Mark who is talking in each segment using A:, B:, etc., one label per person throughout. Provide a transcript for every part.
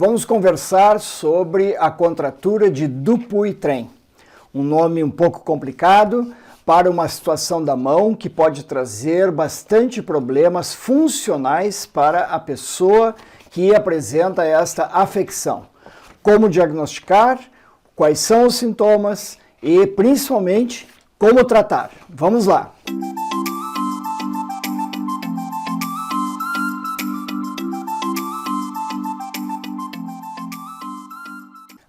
A: Vamos conversar sobre a contratura de Dupuytren, um nome um pouco complicado para uma situação da mão que pode trazer bastante problemas funcionais para a pessoa que apresenta esta afecção. Como diagnosticar, quais são os sintomas e, principalmente, como tratar. Vamos lá!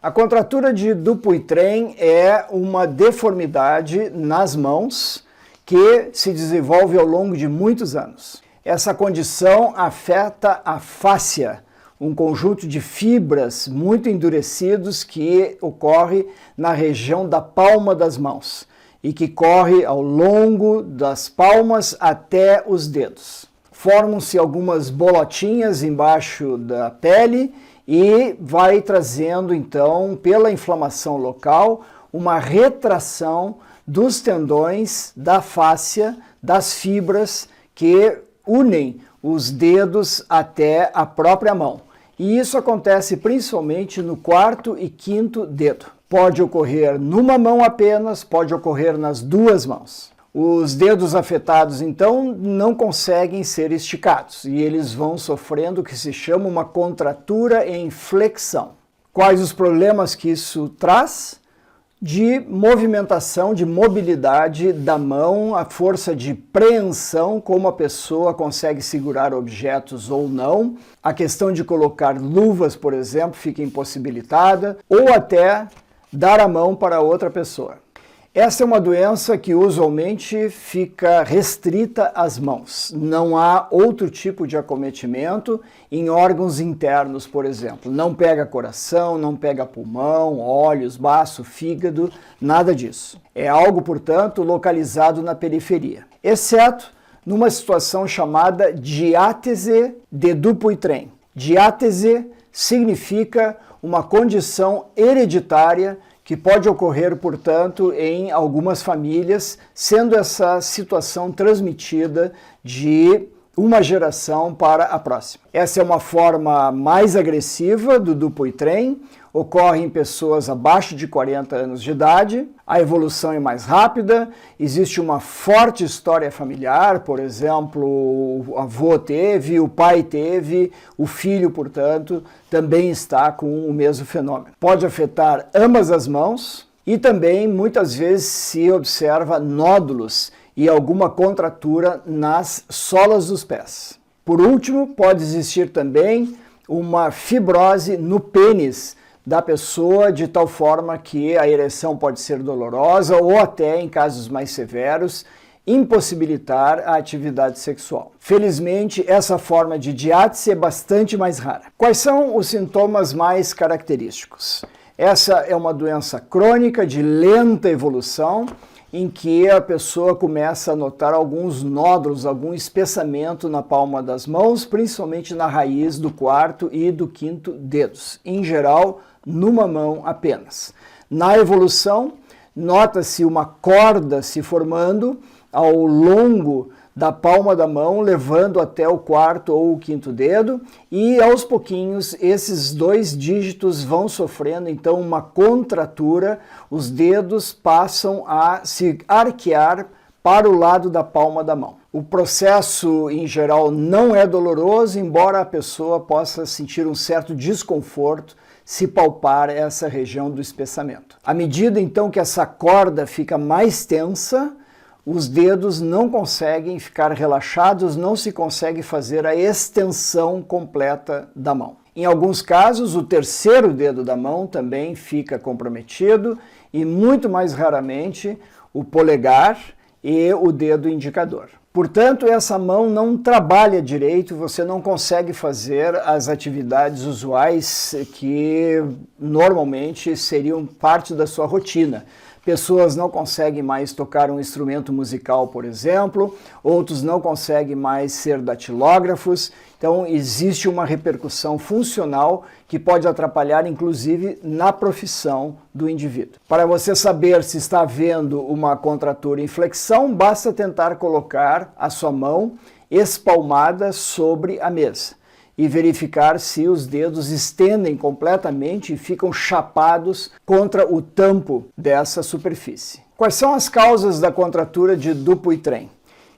A: A contratura de Dupuytren é uma deformidade nas mãos que se desenvolve ao longo de muitos anos. Essa condição afeta a fáscia, um conjunto de fibras muito endurecidos que ocorre na região da palma das mãos e que corre ao longo das palmas até os dedos. Formam-se algumas bolotinhas embaixo da pele e vai trazendo, então, pela inflamação local, uma retração dos tendões, da fáscia, das fibras que unem os dedos até a própria mão. E isso acontece principalmente no quarto e quinto dedo. Pode ocorrer numa mão apenas, pode ocorrer nas duas mãos. Os dedos afetados, então, não conseguem ser esticados e eles vão sofrendo o que se chama uma contratura em flexão. Quais os problemas que isso traz? De movimentação, de mobilidade da mão, a força de preensão, como a pessoa consegue segurar objetos ou não, a questão de colocar luvas, por exemplo, fica impossibilitada, ou até dar a mão para outra pessoa. Essa é uma doença que usualmente fica restrita às mãos. Não há outro tipo de acometimento em órgãos internos, por exemplo. Não pega coração, não pega pulmão, olhos, baço, fígado, nada disso. É algo, portanto, localizado na periferia. Exceto numa situação chamada diátese de Dupuytren. Diátese significa uma condição hereditária que pode ocorrer, portanto, em algumas famílias, sendo essa situação transmitida de uma geração para a próxima. Essa é uma forma mais agressiva do Dupuytren, ocorre em pessoas abaixo de 40 anos de idade, a evolução é mais rápida, existe uma forte história familiar, por exemplo, o avô teve, o pai teve, o filho, portanto, também está com o mesmo fenômeno. Pode afetar ambas as mãos e também muitas vezes se observa nódulos e alguma contratura nas solas dos pés. Por último, pode existir também uma fibrose no pênis da pessoa, de tal forma que a ereção pode ser dolorosa ou até, em casos mais severos, impossibilitar a atividade sexual. Felizmente, essa forma de diátese é bastante mais rara. Quais são os sintomas mais característicos? Essa é uma doença crônica de lenta evolução, em que a pessoa começa a notar alguns nódulos, algum espessamento na palma das mãos, principalmente na raiz do quarto e do quinto dedos, em geral, numa mão apenas. Na evolução, nota-se uma corda se formando ao longo da palma da mão, levando até o quarto ou o quinto dedo, e aos pouquinhos esses dois dígitos vão sofrendo então uma contratura, os dedos passam a se arquear para o lado da palma da mão. O processo, em geral, não é doloroso, embora a pessoa possa sentir um certo desconforto se palpar essa região do espessamento. À medida, então, que essa corda fica mais tensa, os dedos não conseguem ficar relaxados, não se consegue fazer a extensão completa da mão. Em alguns casos, o terceiro dedo da mão também fica comprometido e, muito mais raramente, o polegar e o dedo indicador. Portanto, essa mão não trabalha direito, você não consegue fazer as atividades usuais que normalmente seriam parte da sua rotina. Pessoas não conseguem mais tocar um instrumento musical, por exemplo, outros não conseguem mais ser datilógrafos. Então, existe uma repercussão funcional que pode atrapalhar, inclusive, na profissão do indivíduo. Para você saber se está havendo uma contratura em flexão, basta tentar colocar a sua mão espalmada sobre a mesa. e verificar se os dedos estendem completamente e ficam chapados contra o tampo dessa superfície. Quais são as causas da contratura de Dupuytren?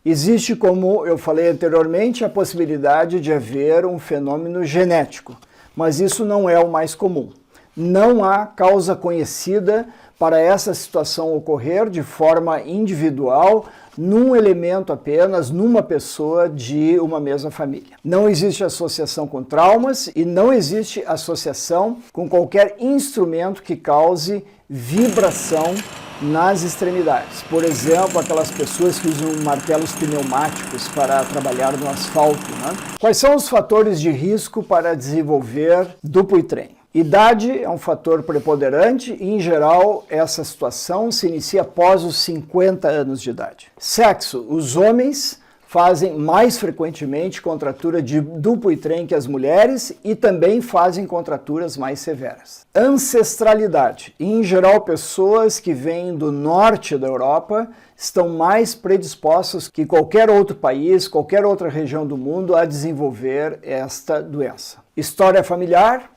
A: Existe, como eu falei anteriormente, a possibilidade de haver um fenômeno genético, mas isso não é o mais comum. Não há causa conhecida para essa situação ocorrer de forma individual, num elemento apenas, numa pessoa de uma mesma família. Não existe associação com traumas e não existe associação com qualquer instrumento que cause vibração nas extremidades. Por exemplo, aquelas pessoas que usam martelos pneumáticos para trabalhar no asfalto, né? Quais são os fatores de risco para desenvolver Dupuytren? Idade é um fator preponderante e, em geral, essa situação se inicia após os 50 anos de idade. Sexo. Os homens fazem mais frequentemente contratura de Dupuytren que as mulheres e também fazem contraturas mais severas. Ancestralidade. Em geral, pessoas que vêm do norte da Europa estão mais predispostas que qualquer outro país, qualquer outra região do mundo a desenvolver esta doença. História familiar.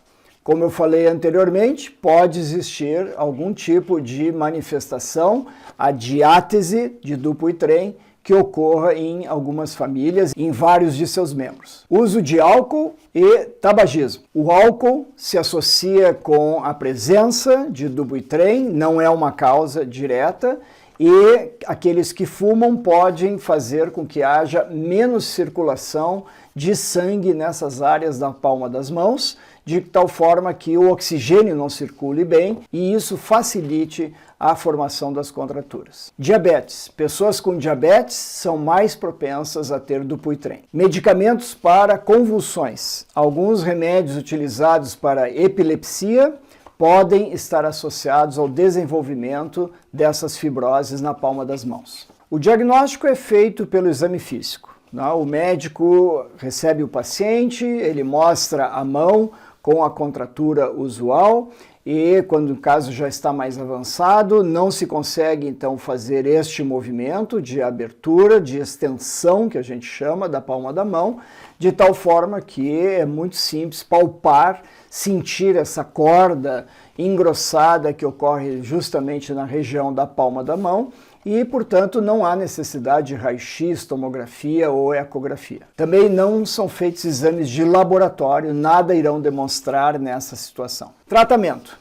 A: Como eu falei anteriormente, pode existir algum tipo de manifestação, a diátese de Dupuytren, que ocorra em algumas famílias, em vários de seus membros. Uso de álcool e tabagismo. O álcool se associa com a presença de Dupuytren, não é uma causa direta, e aqueles que fumam podem fazer com que haja menos circulação de sangue nessas áreas da palma das mãos, de tal forma que o oxigênio não circule bem e isso facilite a formação das contraturas. Diabetes. Pessoas com diabetes são mais propensas a ter Dupuytren. Medicamentos para convulsões. Alguns remédios utilizados para epilepsia podem estar associados ao desenvolvimento dessas fibroses na palma das mãos. O diagnóstico é feito pelo exame físico. O médico recebe o paciente, ele mostra a mão com a contratura usual e, quando o caso já está mais avançado, não se consegue então fazer este movimento de abertura, de extensão, que a gente chama, da palma da mão, de tal forma que é muito simples palpar, sentir essa corda engrossada que ocorre justamente na região da palma da mão e, portanto, não há necessidade de raio-x, tomografia ou ecografia. Também não são feitos exames de laboratório, nada irão demonstrar nessa situação. Tratamento.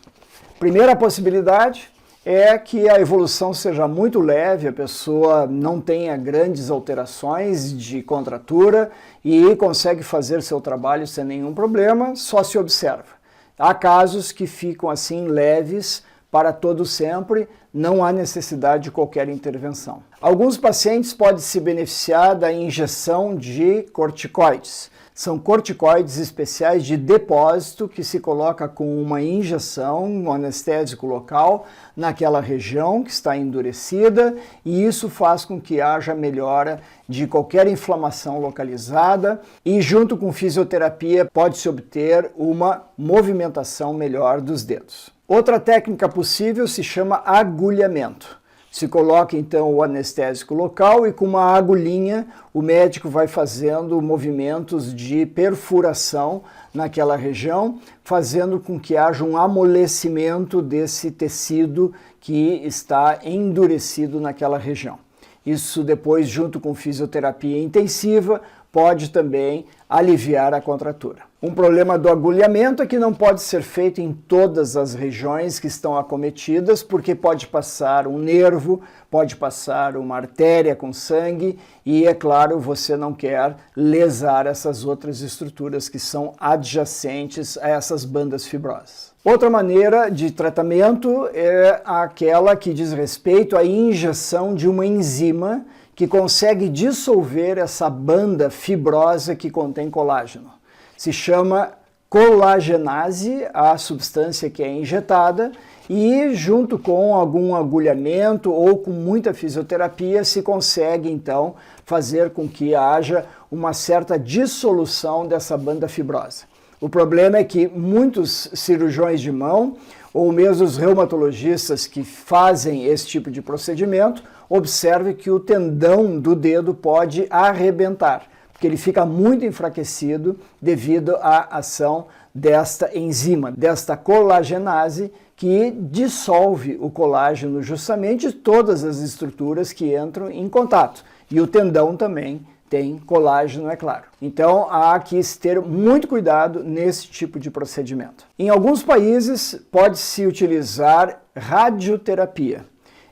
A: Primeira possibilidade é que a evolução seja muito leve, a pessoa não tenha grandes alterações de contratura e consegue fazer seu trabalho sem nenhum problema, só se observa. Há casos que ficam assim leves para todo sempre, não há necessidade de qualquer intervenção. Alguns pacientes podem se beneficiar da injeção de corticoides. São corticoides especiais de depósito que se coloca com uma injeção, um anestésico local, naquela região que está endurecida e isso faz com que haja melhora de qualquer inflamação localizada e junto com fisioterapia pode-se obter uma movimentação melhor dos dedos. Outra técnica possível se chama agulhamento. Se coloca então o anestésico local e com uma agulhinha o médico vai fazendo movimentos de perfuração naquela região, fazendo com que haja um amolecimento desse tecido que está endurecido naquela região. Isso depois, junto com fisioterapia intensiva, pode também aliviar a contratura. Um problema do agulhamento é que não pode ser feito em todas as regiões que estão acometidas, porque pode passar um nervo, pode passar uma artéria com sangue e, é claro, você não quer lesar essas outras estruturas que são adjacentes a essas bandas fibrosas. Outra maneira de tratamento é aquela que diz respeito à injeção de uma enzima que consegue dissolver essa banda fibrosa que contém colágeno. Se chama colagenase, a substância que é injetada, e junto com algum agulhamento ou com muita fisioterapia se consegue então fazer com que haja uma certa dissolução dessa banda fibrosa. O problema é que muitos cirurgiões de mão ou mesmo os reumatologistas que fazem esse tipo de procedimento observem que o tendão do dedo pode arrebentar, porque ele fica muito enfraquecido devido à ação desta enzima, desta colagenase, que dissolve o colágeno justamente todas as estruturas que entram em contato. E o tendão também tem colágeno, é claro. Então há que ter muito cuidado nesse tipo de procedimento. Em alguns países pode-se utilizar radioterapia.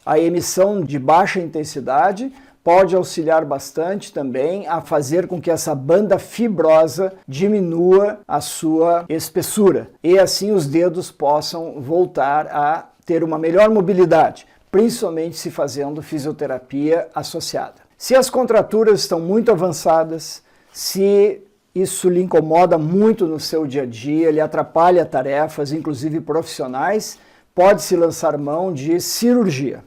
A: A emissão de baixa intensidade pode auxiliar bastante também a fazer com que essa banda fibrosa diminua a sua espessura e assim os dedos possam voltar a ter uma melhor mobilidade, principalmente se fazendo fisioterapia associada. Se as contraturas estão muito avançadas, se isso lhe incomoda muito no seu dia a dia, lhe atrapalha tarefas, inclusive profissionais, pode-se lançar mão de cirurgia.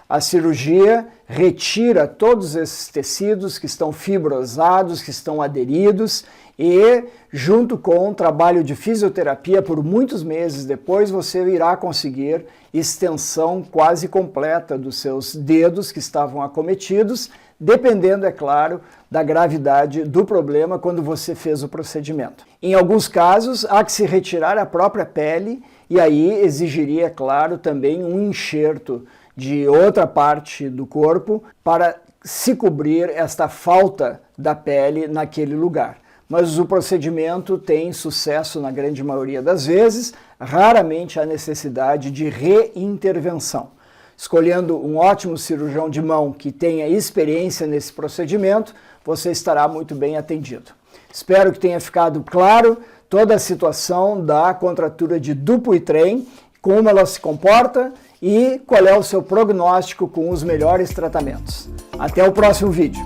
A: A cirurgia retira todos esses tecidos que estão fibrosados, que estão aderidos e, junto com o trabalho de fisioterapia, por muitos meses depois, você irá conseguir extensão quase completa dos seus dedos que estavam acometidos, dependendo, é claro, da gravidade do problema quando você fez o procedimento. Em alguns casos, há que se retirar a própria pele e aí exigiria, é claro, também um enxerto de outra parte do corpo para se cobrir esta falta da pele naquele lugar. Mas o procedimento tem sucesso na grande maioria das vezes, raramente há necessidade de reintervenção. Escolhendo um ótimo cirurgião de mão que tenha experiência nesse procedimento, você estará muito bem atendido. Espero que tenha ficado claro toda a situação da contratura de Dupuytren, como ela se comporta e qual é o seu prognóstico com os melhores tratamentos. Até o próximo vídeo.